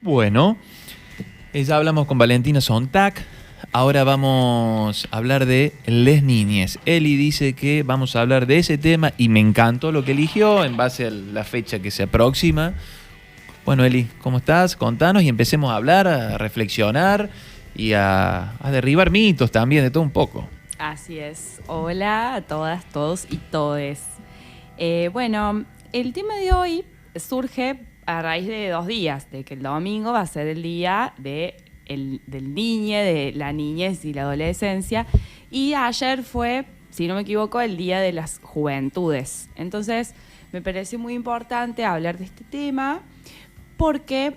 Bueno, ya hablamos con Valentina Sontag. Ahora vamos a hablar de les niñes. Eli dice que vamos a hablar de ese tema y me encantó lo que eligió en base a la fecha que se aproxima. Bueno, Eli, ¿cómo estás? Contanos y empecemos a hablar, a reflexionar y a derribar mitos también, de todo un poco. Así es. Hola a todas, todos y todes. Bueno, el tema de hoy surge a raíz de 2 días, de que el domingo va a ser el día del niñe, de la niñez y la adolescencia, y ayer fue, si no me equivoco, el día de las juventudes. Entonces, me pareció muy importante hablar de este tema porque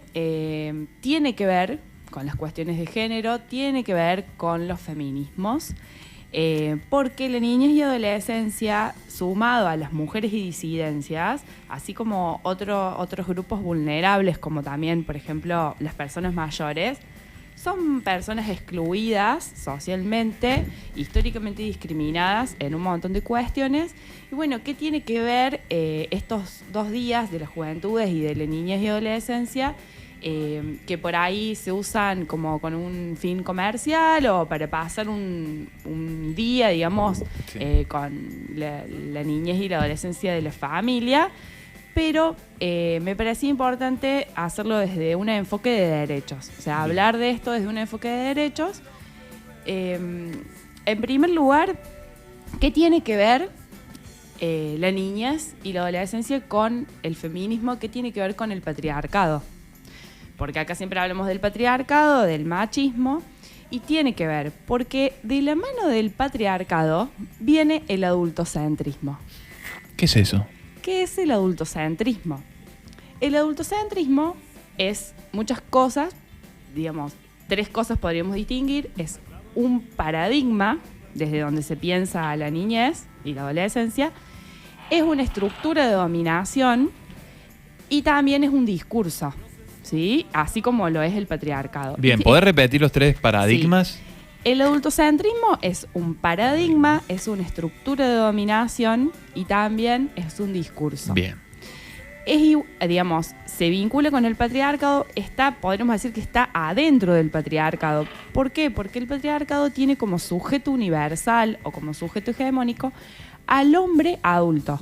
tiene que ver con las cuestiones de género, tiene que ver con los feminismos, porque la niñez y adolescencia, sumado a las mujeres y disidencias, así como otros grupos vulnerables, como también, por ejemplo, las personas mayores, son personas excluidas socialmente, históricamente discriminadas en un montón de cuestiones. Y bueno, ¿qué tiene que ver estos 2 días de las juventudes y de la niñez y adolescencia? Que por ahí se usan como con un fin comercial o para pasar un día, digamos, sí, con la niñez y la adolescencia de la familia, pero me parecía importante hacerlo desde un enfoque de derechos, o sea, hablar de esto desde un enfoque de derechos. En primer lugar, ¿qué tiene que ver la niñez y la adolescencia con el feminismo? ¿Qué tiene que ver con el patriarcado? Porque acá siempre hablamos del patriarcado, del machismo, y tiene que ver, porque de la mano del patriarcado viene el adultocentrismo. ¿Qué es eso? ¿Qué es el adultocentrismo? El adultocentrismo es muchas cosas, digamos, 3 cosas podríamos distinguir. Es un paradigma desde donde se piensa a la niñez y la adolescencia, es una estructura de dominación y también es un discurso. ¿Sí? Así como lo es el patriarcado. Bien, ¿podés repetir los 3 paradigmas? Sí. El adultocentrismo es un paradigma, es una estructura de dominación y también es un discurso. Bien. Digamos, se vincula con el patriarcado, podríamos decir que está adentro del patriarcado. ¿Por qué? Porque el patriarcado tiene como sujeto universal o como sujeto hegemónico al hombre adulto.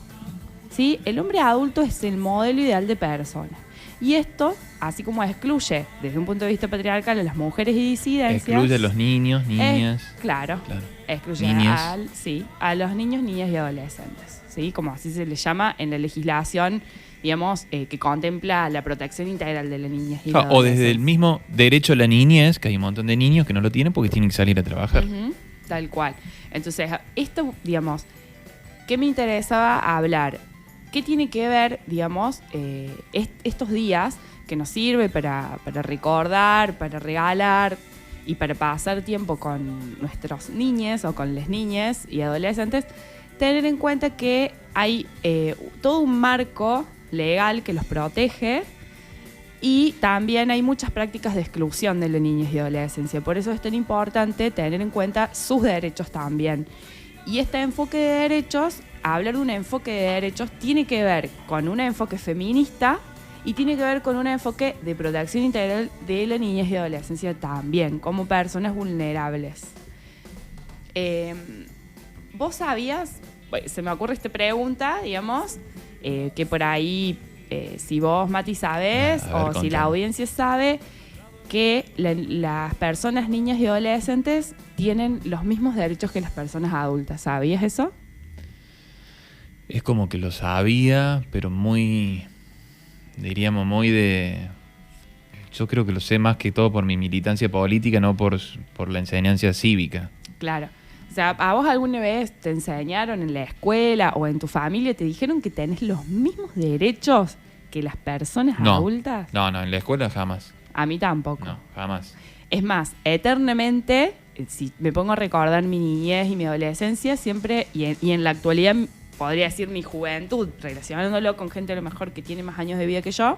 ¿Sí? El hombre adulto es el modelo ideal de persona. Y esto, así como excluye desde un punto de vista patriarcal a las mujeres y disidencias, excluye a los niños, niñas. Claro. Excluye a los niños, niñas y adolescentes. ¿Sí? Como así se les llama en la legislación, digamos, que contempla la protección integral de la niñez y la adolescencia. O desde el mismo derecho a la niñez, que hay un montón de niños que no lo tienen porque tienen que salir a trabajar. Tal cual. Entonces, esto, digamos, ¿qué me interesaba hablar? ¿Qué tiene que ver, digamos, estos días que nos sirve para recordar, para regalar y para pasar tiempo con nuestros niñes o con las niñas y adolescentes? Tener en cuenta que hay todo un marco legal que los protege y también hay muchas prácticas de exclusión de la niñez y adolescencia. Por eso es tan importante tener en cuenta sus derechos también. Y este enfoque de derechos, hablar de un enfoque de derechos, tiene que ver con un enfoque feminista y tiene que ver con un enfoque de protección integral de la niñez y adolescencia también, como personas vulnerables. ¿Vos sabías? Bueno, se me ocurre esta pregunta, digamos, que por ahí, si vos, Mati, sabés, o si la audiencia sabe, que las personas, niñas y adolescentes tienen los mismos derechos que las personas adultas. ¿Sabías eso? Es como que lo sabía, pero muy, diríamos, muy de... Yo creo que lo sé más que todo por mi militancia política, no por la enseñanza cívica. Claro. O sea, ¿a vos alguna vez te enseñaron en la escuela o en tu familia, te dijeron que tenés los mismos derechos que las personas adultas? No, en la escuela jamás. A mí tampoco. No, jamás. Es más, eternamente, si me pongo a recordar mi niñez y mi adolescencia, siempre, y en la actualidad podría decir mi juventud, relacionándolo con gente a lo mejor que tiene más años de vida que yo,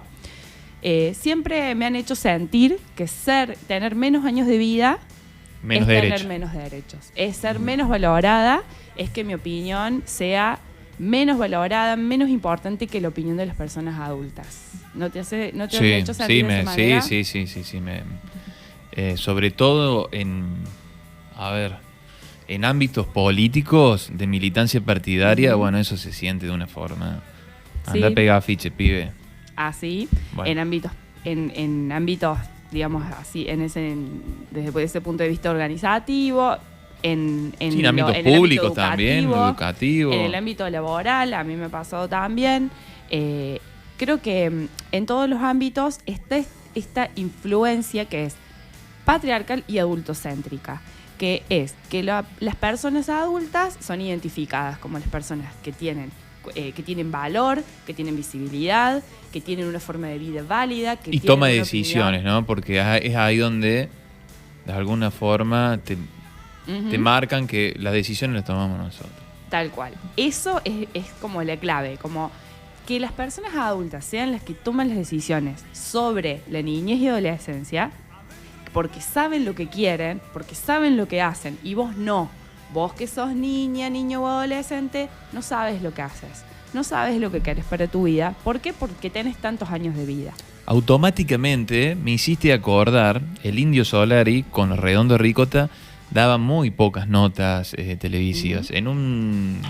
siempre me han hecho sentir que tener menos años de vida es tener menos derechos. Es ser menos valorada, es que mi opinión sea menos valorada, menos importante que la opinión de las personas adultas. ¿No te hace hecho sentir de esa manera? Sí. Sobre todo en ámbitos políticos de militancia partidaria, bueno, eso se siente de una forma. Anda a pegar afiche, pibe. Así, bueno. en ámbitos, digamos así, desde ese punto de vista organizativo, en ámbitos públicos también, educativo. En el ámbito laboral, a mí me ha pasado también. Creo que en todos los ámbitos está esta influencia que es patriarcal y adultocéntrica, que es que las personas adultas son identificadas como las personas que tienen valor, que tienen visibilidad, que tienen una forma de vida válida. Y toma de decisiones, opinión, ¿no? Porque es ahí donde, de alguna forma, te marcan que las decisiones las tomamos nosotros. Tal cual. Eso es como la clave, como que las personas adultas sean las que toman las decisiones sobre la niñez y adolescencia, porque saben lo que quieren, porque saben lo que hacen, y vos no. Vos que sos niña, niño o adolescente, no sabes lo que haces, no sabes lo que querés para tu vida. ¿Por qué? Porque tenés tantos años de vida. Automáticamente me hiciste acordar, el Indio Solari con los Redondos Ricota daba muy pocas notas televisivas.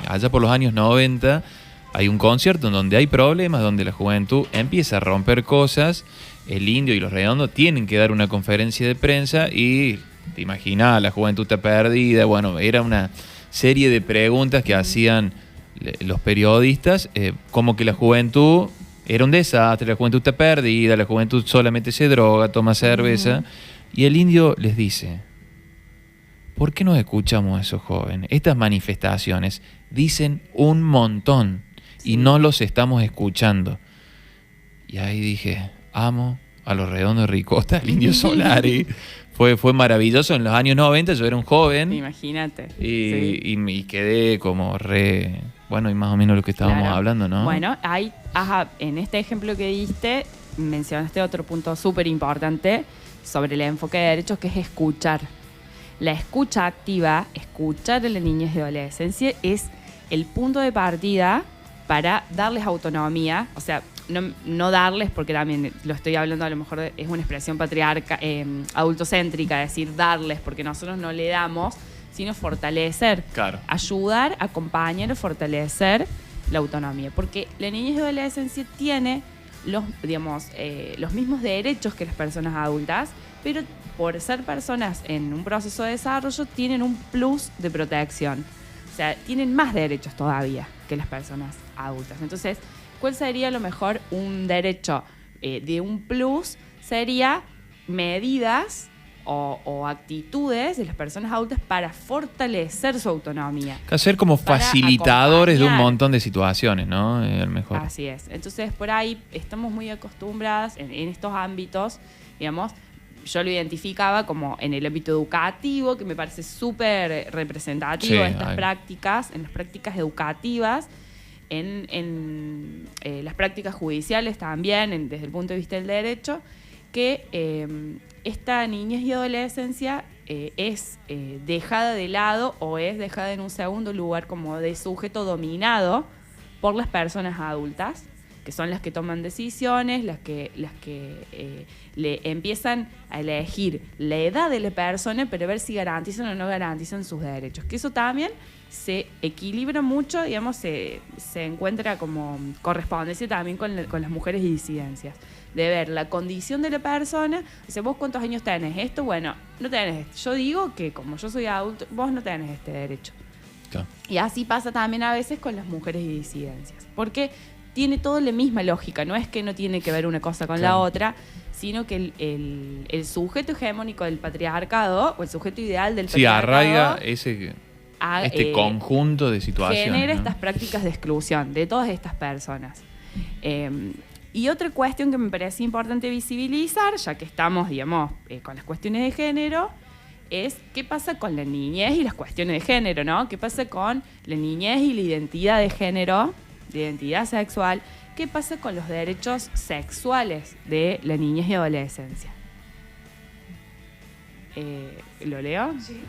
Allá por los años 90 hay un concierto en donde hay problemas, donde la juventud empieza a romper cosas. El Indio y los Redondos tienen que dar una conferencia de prensa y te imaginás, la juventud está perdida. Bueno, era una serie de preguntas que hacían los periodistas, como que la juventud era un desastre, la juventud está perdida, la juventud solamente se droga, toma cerveza. Y el Indio les dice: ¿por qué no escuchamos a esos jóvenes? Estas manifestaciones dicen un montón y no los estamos escuchando. Y ahí dije, amo a los Redondos Ricota, el Indio Solari. Fue maravilloso. En los años 90 yo era un joven. Imagínate. Y quedé como bueno, y más o menos lo que estábamos hablando, ¿no? Bueno, en este ejemplo que diste, mencionaste otro punto súper importante sobre el enfoque de derechos, que es escuchar. La escucha activa, escuchar a la niñez y adolescencia, es el punto de partida para darles autonomía. O sea, no darles, porque también lo estoy hablando, a lo mejor es una expresión adultocéntrica, decir darles, porque nosotros no le damos, sino fortalecer, claro. Ayudar, acompañar o fortalecer la autonomía. Porque la niñez y adolescencia tiene los mismos derechos que las personas adultas, pero por ser personas en un proceso de desarrollo tienen un plus de protección. O sea, tienen más derechos todavía que las personas adultas. Entonces, ¿cuál sería a lo mejor un derecho de un plus? Sería medidas o actitudes de las personas adultas para fortalecer su autonomía. Ser como facilitadores de un montón de situaciones, ¿no? Mejor. Así es. Entonces, por ahí estamos muy acostumbradas en estos ámbitos, digamos. Yo lo identificaba como en el ámbito educativo, que me parece súper representativo de estas prácticas, en las prácticas educativas, en las prácticas judiciales también, desde el punto de vista del derecho, que esta niñez y adolescencia es dejada de lado o es dejada en un segundo lugar como de sujeto dominado por las personas adultas, que son las que toman decisiones, las que le empiezan a elegir la edad de la persona para ver si garantizan o no garantizan sus derechos. Que eso también se equilibra mucho, digamos, se encuentra como correspondencia también con las mujeres y disidencias. De ver la condición de la persona, o sea, vos cuántos años tenés esto, bueno, no tenés esto. Yo digo que como yo soy adulto, vos no tenés este derecho. Claro. Y así pasa también a veces con las mujeres y disidencias. Porque tiene toda la misma lógica, no es que no tiene que ver una cosa con la otra, sino que el sujeto hegemónico del patriarcado, o el sujeto ideal del patriarcado, arraiga este conjunto de situaciones. Genera estas prácticas de exclusión de todas estas personas. Y otra cuestión que me parece importante visibilizar, ya que estamos, digamos, con las cuestiones de género, es qué pasa con la niñez y las cuestiones de género, ¿no? ¿Qué pasa con la niñez y la identidad de género, de identidad sexual? ¿Qué pasa con los derechos sexuales de la niñez y adolescencia? ¿Lo leo? Sí.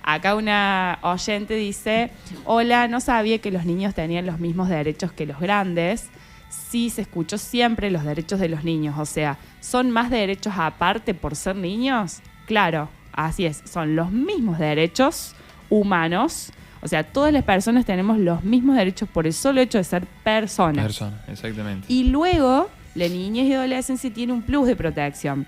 Acá una oyente dice, hola, no sabía que los niños tenían los mismos derechos que los grandes. Sí, se escuchó siempre los derechos de los niños. O sea, ¿son más derechos aparte por ser niños? Claro, así es. Son los mismos derechos humanos. O sea, todas las personas tenemos los mismos derechos por el solo hecho de ser personas. Persona, exactamente. Y luego, la niñez y adolescencia tiene un plus de protección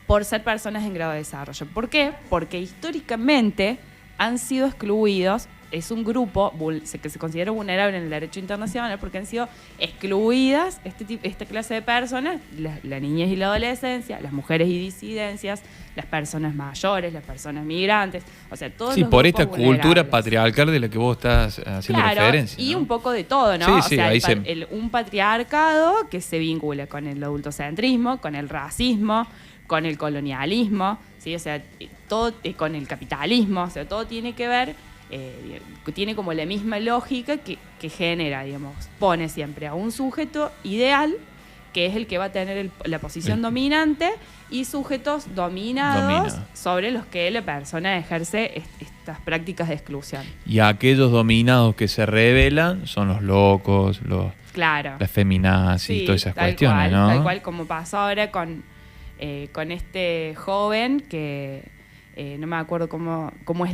por ser personas en grado de desarrollo. ¿Por qué? Porque históricamente han sido excluidos, es un grupo que se considera vulnerable en el derecho internacional porque han sido excluidas esta clase de personas, la niñez y la adolescencia, las mujeres y disidencias, las personas mayores, las personas migrantes, o sea, todos sí, los por grupos esta cultura vulnerables. Patriarcal de la que vos estás haciendo referencia. Y ¿no? un poco de todo, ¿no? Sí, o sí, sea, ahí un patriarcado que se vincula con el adultocentrismo, con el racismo, con el colonialismo, ¿sí? O sea, todo con el capitalismo, o sea, todo tiene que ver, tiene como la misma lógica que genera, digamos, pone siempre a un sujeto ideal, que es el que va a tener la posición dominante, y sujetos dominados sobre los que la persona ejerce estas prácticas de exclusión. Y aquellos dominados que se rebelan son los locos, las feminazis, todas esas cuestiones, ¿no? Tal cual como pasó ahora con este joven que no me acuerdo cómo es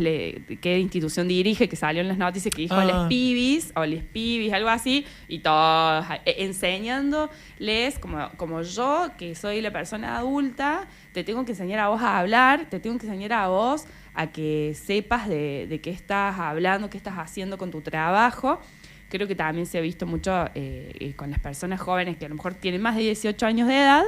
qué institución dirige, que salió en las noticias, que dijo les pibis o les pibis, algo así, y todos enseñándoles como yo, que soy la persona adulta, te tengo que enseñar a vos a hablar, te tengo que enseñar a vos a que sepas de qué estás hablando, qué estás haciendo con tu trabajo. Creo que también se ha visto mucho con las personas jóvenes que a lo mejor tienen más de 18 años de edad,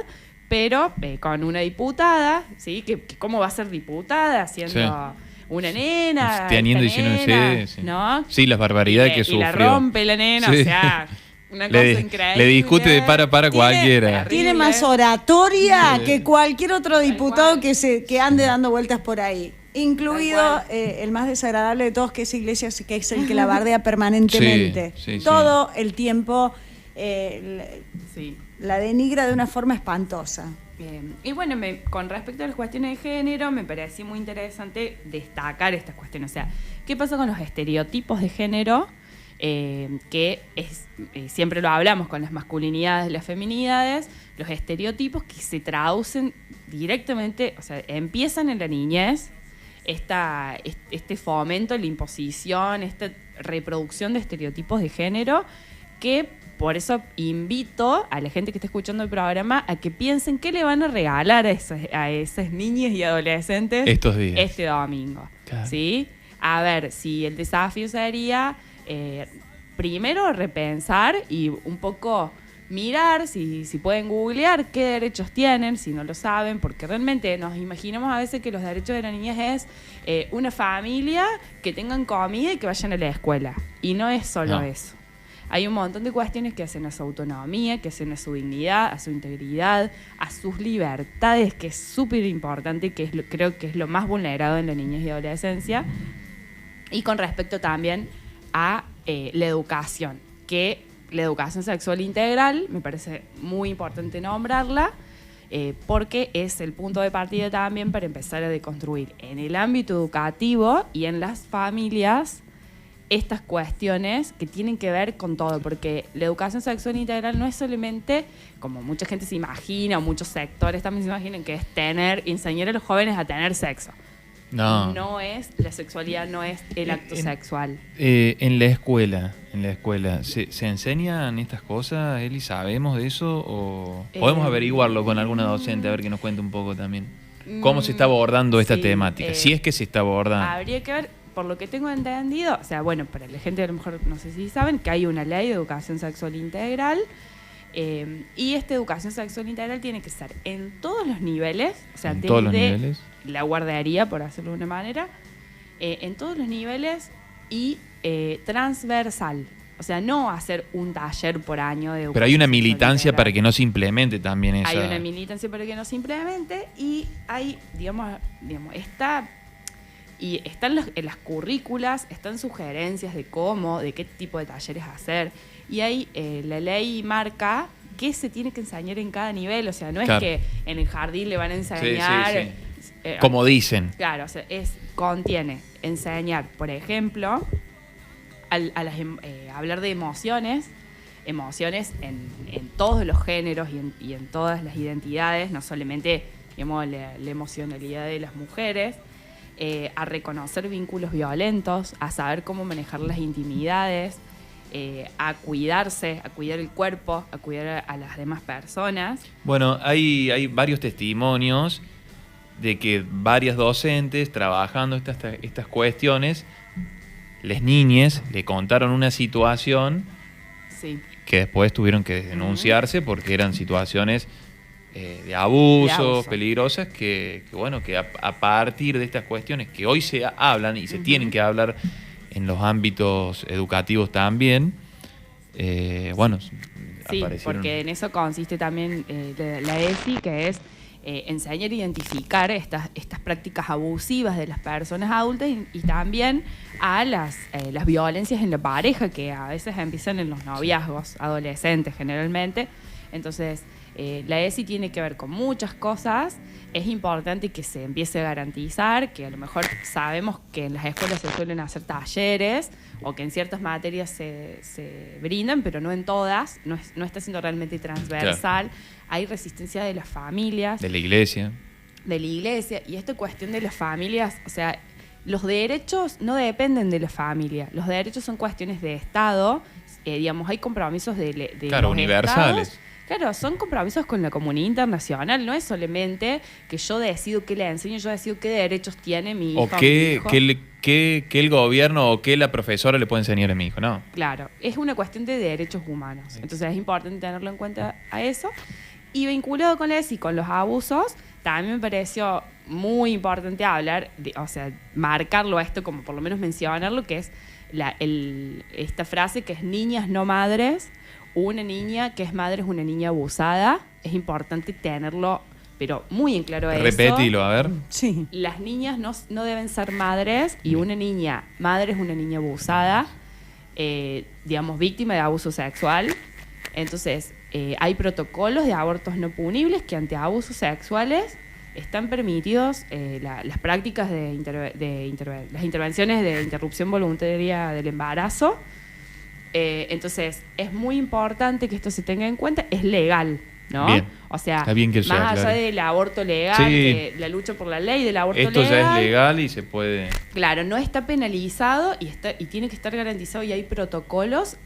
pero con una diputada, ¿sí? Que ¿cómo va a ser diputada siendo una nena? Teniendo 19, sí. ¿No? Sí, las barbaridades que sufrió. Y la rompe la nena, sí. O sea, una cosa increíble. Le discute de para cualquiera. Tiene más oratoria que cualquier otro diputado que ande dando vueltas por ahí. Incluido el más desagradable de todos, que es Iglesias, que es el que la bardea permanentemente. Todo el tiempo la denigra de una forma espantosa. Y bueno, con respecto a las cuestiones de género, me pareció muy interesante destacar estas cuestiones. O sea, ¿qué pasa con los estereotipos de género? Que siempre lo hablamos con las masculinidades y las feminidades, los estereotipos que se traducen directamente, o sea, empiezan en la niñez, este fomento, la imposición, esta reproducción de estereotipos de género, que por eso invito a la gente que está escuchando el programa a que piensen qué le van a regalar a esas niñas y adolescentes estos días, este domingo. Claro. ¿Sí? A ver, si el desafío sería primero repensar y un poco mirar si pueden googlear qué derechos tienen, si no lo saben, porque realmente nos imaginamos a veces que los derechos de la niñez es una familia, que tengan comida y que vayan a la escuela. Y no es solo eso. Hay un montón de cuestiones que hacen a su autonomía, que hacen a su dignidad, a su integridad, a sus libertades, que es súper importante, que creo que es lo más vulnerado en la niñez y adolescencia. Y con respecto también a la educación, que la educación sexual integral me parece muy importante nombrarla, porque es el punto de partida también para empezar a deconstruir en el ámbito educativo y en las familias estas cuestiones que tienen que ver con todo, porque la educación sexual integral no es solamente, como mucha gente se imagina, o muchos sectores también se imaginan, que es enseñar a los jóvenes a tener sexo. No es, la sexualidad no es el acto sexual. En la escuela, ¿se enseñan estas cosas, Eli? ¿Sabemos de eso? ¿O podemos averiguarlo con alguna docente, a ver que nos cuente un poco también? ¿Cómo se está abordando esta temática? Si es que se está abordando. Habría que ver, por lo que tengo entendido, o sea, bueno, para la gente a lo mejor no sé si saben, que hay una ley de educación sexual integral, y esta educación sexual integral tiene que ser en todos los niveles, o sea, todos los niveles, la guardería, por hacerlo de una manera, en todos los niveles y transversal. O sea, no hacer un taller por año de educación. Pero hay una militancia para que no se implemente también esa. Hay una militancia para que no se implemente y hay, digamos están en las currículas, están sugerencias de qué tipo de talleres hacer. Y ahí la ley marca qué se tiene que enseñar en cada nivel. O sea, no es que en el jardín le van a enseñar Como dicen. Claro, o sea, contiene enseñar, por ejemplo, hablar de emociones en todos los géneros y en todas las identidades, no solamente, digamos, la emocionalidad de las mujeres, a reconocer vínculos violentos, a saber cómo manejar las intimidades, a cuidarse, a cuidar el cuerpo, a cuidar a las demás personas. Bueno, hay varios testimonios de que varias docentes trabajando estas cuestiones, las niñas le contaron una situación Sí. que después tuvieron que denunciarse porque eran situaciones de abuso, peligrosas, que a partir de estas cuestiones que hoy se hablan y se tienen que hablar en los ámbitos educativos también, Sí, aparecieron. porque en eso consiste también la ESI, que es enseñar a identificar estas prácticas abusivas de las personas adultas y también a las violencias en la pareja, que a veces empiezan en los noviazgos adolescentes generalmente. Entonces, la ESI tiene que ver con muchas cosas. Es importante que se empiece a garantizar, que a lo mejor sabemos que en las escuelas se suelen hacer talleres o que en ciertas materias se brindan, pero no en todas, no está siendo realmente transversal. Claro. Hay resistencia de las familias. De la iglesia. Y esta cuestión de las familias, o sea, los derechos no dependen de la familia. Los derechos son cuestiones de Estado. Digamos, hay compromisos de claro, universales. Estados. Claro, son compromisos con la comunidad internacional. No es solamente que yo decido qué le enseño, yo decido qué derechos tiene mi hijo. O qué el gobierno o qué la profesora le puede enseñar a mi hijo, ¿no? Claro, es una cuestión de derechos humanos. Sí. Entonces es importante tenerlo en cuenta a eso. Y vinculado con eso y con los abusos, también me pareció muy importante hablar, marcarlo a esto, como por lo menos mencionarlo, que es esta frase que es niñas no madres. Una niña que es madre es una niña abusada. Es importante tenerlo, pero muy en claro eso. Repetilo, a ver. Sí. Las niñas no deben ser madres y una niña madre es una niña abusada, víctima de abuso sexual. Entonces, hay protocolos de abortos no punibles que ante abusos sexuales están permitidos las prácticas las intervenciones de interrupción voluntaria del embarazo. Entonces, es muy importante que esto se tenga en cuenta. Es legal, ¿no? Bien. O sea, está bien que más allá claro. del aborto legal, sí. la lucha por la ley del aborto esto legal. Esto ya es legal y se puede... Claro, no está penalizado y tiene que estar garantizado, y hay protocolos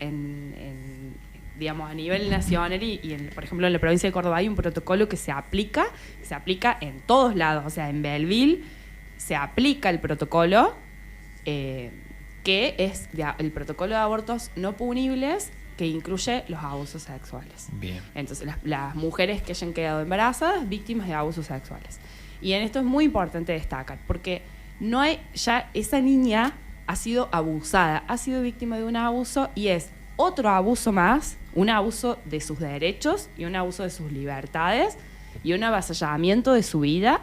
digamos, a nivel nacional por ejemplo, en la provincia de Córdoba hay un protocolo que se aplica en todos lados. O sea, en Belleville se aplica el protocolo, que es el protocolo de abortos no punibles, que incluye los abusos sexuales. Bien. Entonces, las mujeres que hayan quedado embarazadas, víctimas de abusos sexuales. Y en esto es muy importante destacar, porque esa niña ha sido abusada, ha sido víctima de un abuso y es otro abuso más, un abuso de sus derechos y un abuso de sus libertades y un avasallamiento de su vida.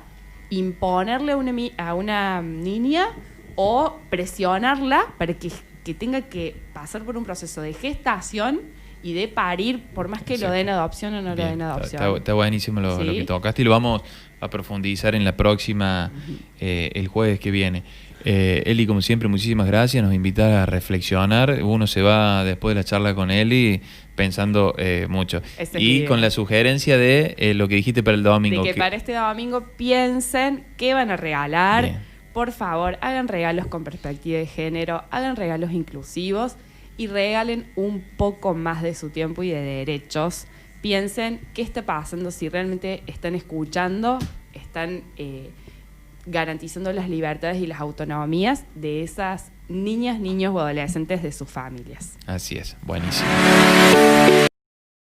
Imponerle a una niña o presionarla para que tenga que pasar por un proceso de gestación y de parir, por más que Exacto. lo den adopción o no lo den adopción. Está buenísimo lo que tocaste y lo vamos a profundizar en la próxima, el jueves que viene. Eli, como siempre, muchísimas gracias. Nos invita a reflexionar. Uno se va después de la charla con Eli pensando mucho. Y con la sugerencia de lo que dijiste para el domingo. De que para este domingo piensen qué van a regalar. Bien. Por favor, hagan regalos con perspectiva de género, hagan regalos inclusivos y regalen un poco más de su tiempo y de derechos. Piensen qué está pasando, si realmente están escuchando, están garantizando las libertades y las autonomías de esas niñas, niños o adolescentes de sus familias. Así es, buenísimo.